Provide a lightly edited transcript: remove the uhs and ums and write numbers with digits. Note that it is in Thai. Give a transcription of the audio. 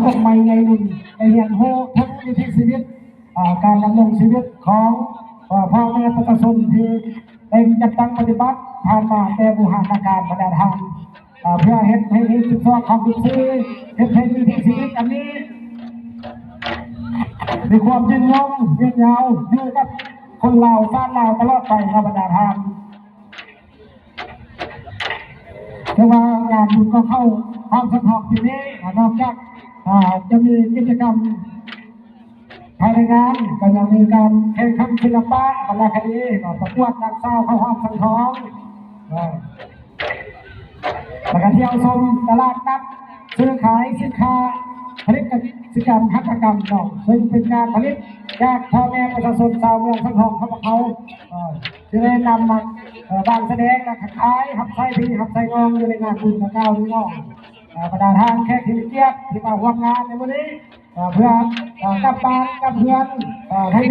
คนใหม่ไงหนุ่มไอเรียนโฮทั้งวิถีชีวิตการดำรงชีวิตของพ่อแม่ประชาชนที่ได้จัดตั้งปฏิบัติผ่านมาแต่บูหาการบรรดาทางเพื่อเฮ็ดให้จุดสองของจุดสี่เฮ็ดให้วิถีชีวิตอันนี้มีความยืนยงยืนยาวอยู่กับคนเราชาติเราตลอดไปครับบรรดาทางแต่ว่างานบุญก็เข้าความสำคัญที่นี้นอกจากจะมีกิจกรรมภายในงานก็ยังมีการแข่งขันศิลปะวรรณคดีประกวดนักสาวเข้าห้องสังทองแล้วก็เที่ยวชมตลาดนัดซื้อขายสินค้าผลิตกิจกรรมหัตถกรรมเนาะซึ่งเป็นการผลิตจากพ่อแม่ประชาชนชาวเมืองสังทองเขาจะได้นำมาบางแสดงและขายหับไส้พี่หับไส้งองอยู่ในงานบุญกับเก้านี้เนาะบรรดาทางแค่ที่เกียรติที่มาร่วมงานในวันนี้เพื่อกลับบ้านกับเพื่อนให้